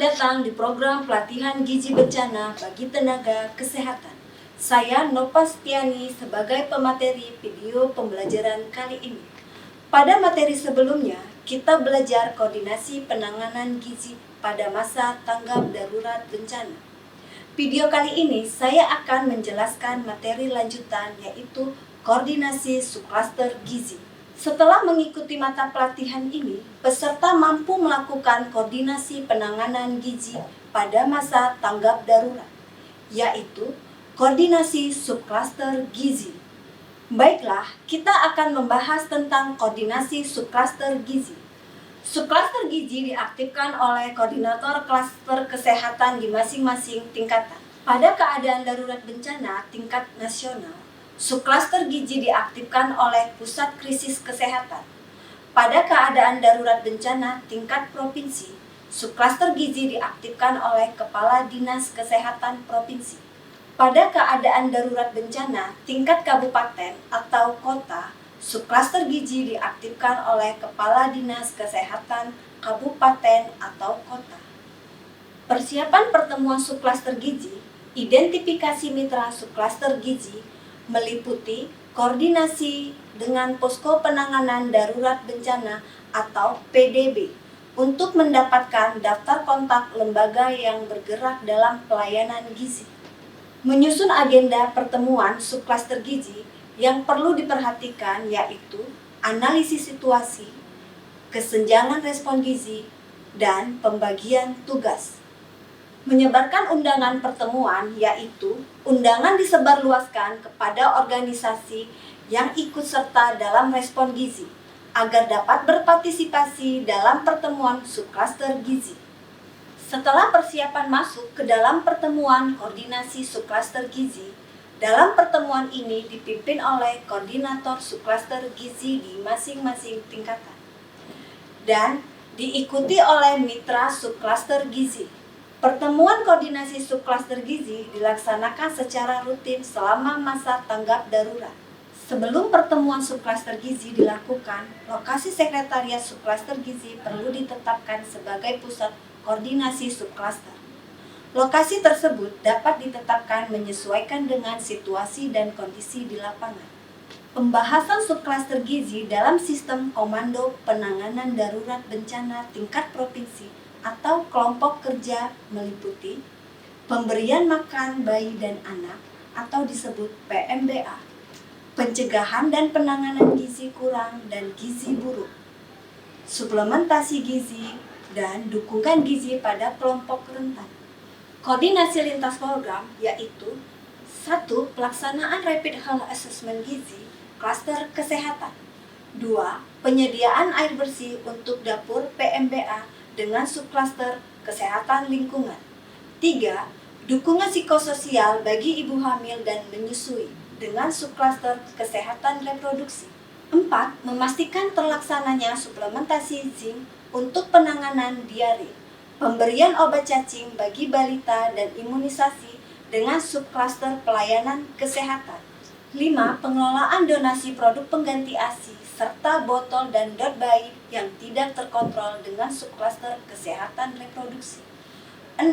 datang di program pelatihan gizi bencana bagi tenaga kesehatan. Saya Nova Setiani sebagai pemateri video pembelajaran kali ini. Pada materi sebelumnya, kita belajar koordinasi penanganan gizi pada masa tanggap darurat bencana. Video kali ini saya akan menjelaskan materi lanjutan, yaitu koordinasi subklaster gizi. Setelah mengikuti mata pelatihan ini, peserta mampu melakukan koordinasi penanganan gizi pada masa tanggap darurat, yaitu koordinasi subklaster gizi. Baiklah, kita akan membahas tentang koordinasi subklaster gizi. Subklaster gizi diaktifkan oleh koordinator klaster kesehatan di masing-masing tingkatan. Pada keadaan darurat bencana tingkat nasional, subklaster gizi diaktifkan oleh Pusat Krisis Kesehatan. Pada keadaan darurat bencana tingkat provinsi, subklaster gizi diaktifkan oleh Kepala Dinas Kesehatan Provinsi. Pada keadaan darurat bencana tingkat kabupaten atau kota, subklaster gizi diaktifkan oleh Kepala Dinas Kesehatan Kabupaten atau kota. Persiapan pertemuan subklaster gizi, identifikasi mitra subklaster gizi, meliputi koordinasi dengan posko penanganan darurat bencana atau PDB untuk mendapatkan daftar kontak lembaga yang bergerak dalam pelayanan gizi. Menyusun agenda pertemuan subklaster gizi yang perlu diperhatikan yaitu analisis situasi, kesenjangan respon gizi, dan pembagian tugas. Menyebarkan undangan pertemuan yaitu undangan disebarluaskan kepada organisasi yang ikut serta dalam respon gizi agar dapat berpartisipasi dalam pertemuan subklaster gizi. Setelah persiapan masuk ke dalam pertemuan koordinasi subklaster gizi, dalam pertemuan ini dipimpin oleh koordinator subklaster gizi di masing-masing tingkatan dan diikuti oleh mitra subklaster gizi. Pertemuan koordinasi subklaster gizi dilaksanakan secara rutin selama masa tanggap darurat. Sebelum pertemuan subklaster gizi dilakukan, lokasi sekretariat subklaster gizi perlu ditetapkan sebagai pusat koordinasi subklaster. Lokasi tersebut dapat ditetapkan menyesuaikan dengan situasi dan kondisi di lapangan. Pembahasan subklaster gizi dalam sistem komando penanganan darurat bencana tingkat provinsi atau kelompok kerja meliputi pemberian makan bayi dan anak atau disebut PMBA, pencegahan dan penanganan gizi kurang dan gizi buruk, suplementasi gizi, dan dukungan gizi pada kelompok rentan. Koordinasi lintas program yaitu 1. Pelaksanaan Rapid Health Assessment Gizi klaster kesehatan. 2. Penyediaan air bersih untuk dapur PMBA dengan subklaster kesehatan lingkungan. 3. Dukungan psikososial bagi ibu hamil dan menyusui dengan subklaster kesehatan reproduksi. 4. Memastikan terlaksananya suplementasi zinc untuk penanganan diare, pemberian obat cacing bagi balita dan imunisasi dengan subklaster pelayanan kesehatan. 5. Pengelolaan donasi produk pengganti ASI serta botol dan dot bayi yang tidak terkontrol dengan subklaster kesehatan reproduksi. 6.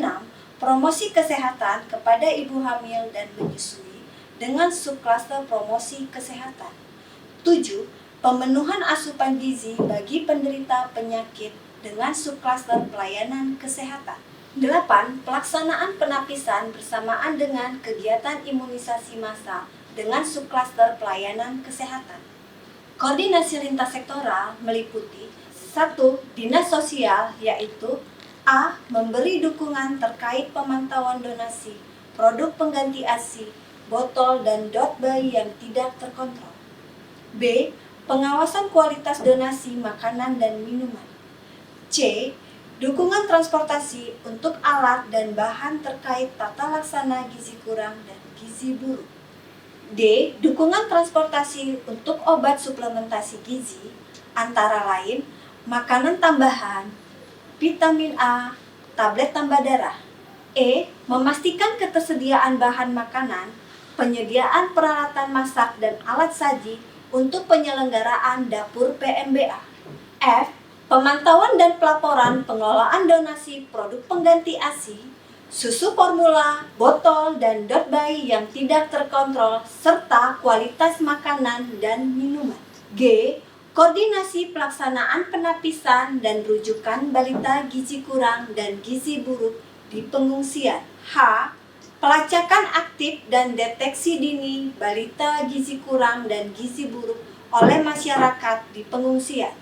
Promosi kesehatan kepada ibu hamil dan menyusui dengan subklaster promosi kesehatan. 7. Pemenuhan asupan gizi bagi penderita penyakit dengan subklaster pelayanan kesehatan. 8. Pelaksanaan penapisan bersamaan dengan kegiatan imunisasi massal dengan subklaster pelayanan kesehatan. Koordinasi lintas sektoral meliputi 1. Dinas sosial yaitu A. Memberi dukungan terkait pemantauan donasi, produk pengganti ASI, botol dan dot bayi yang tidak terkontrol. B. Pengawasan kualitas donasi makanan dan minuman. C. Dukungan transportasi untuk alat dan bahan terkait tata laksana gizi kurang dan gizi buruk. D. Dukungan transportasi untuk obat suplementasi gizi, antara lain makanan tambahan, vitamin A, tablet tambah darah. E. Memastikan ketersediaan bahan makanan, penyediaan peralatan masak dan alat saji untuk penyelenggaraan dapur PMBA. F. pemantauan dan pelaporan pengelolaan donasi produk pengganti ASI, susu formula, botol, dan dot bayi yang tidak terkontrol, serta kualitas makanan dan minuman. G. Koordinasi pelaksanaan penapisan dan rujukan balita gizi kurang dan gizi buruk di pengungsian. H. Pelacakan aktif dan deteksi dini balita gizi kurang dan gizi buruk oleh masyarakat di pengungsian.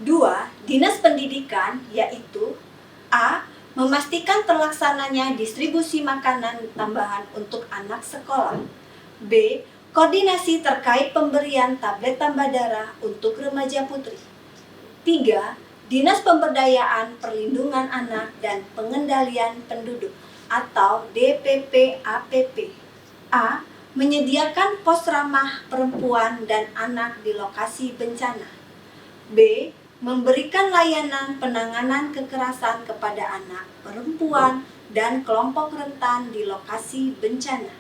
2. Dinas Pendidikan, yaitu A. Memastikan terlaksananya distribusi makanan tambahan untuk anak sekolah. B. Koordinasi terkait pemberian tablet tambah darah untuk remaja putri. 3. Dinas Pemberdayaan Perlindungan Anak dan Pengendalian Penduduk atau DPP-APP. A. Menyediakan pos ramah perempuan dan anak di lokasi bencana. B. Memberikan layanan penanganan kekerasan kepada anak, perempuan, dan kelompok rentan di lokasi bencana.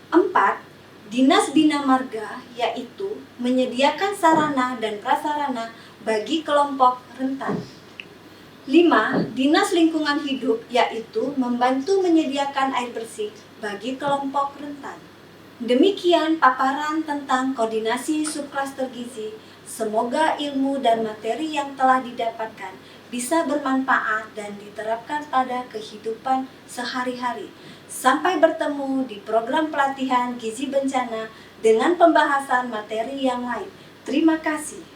4. Dinas Bina Marga, yaitu menyediakan sarana dan prasarana bagi kelompok rentan. 5. Dinas Lingkungan Hidup, yaitu membantu menyediakan air bersih bagi kelompok rentan. Demikian paparan tentang koordinasi subklaster gizi. Semoga ilmu dan materi yang telah didapatkan bisa bermanfaat dan diterapkan pada kehidupan sehari-hari. Sampai bertemu di program pelatihan gizi bencana dengan pembahasan materi yang lain. Terima kasih.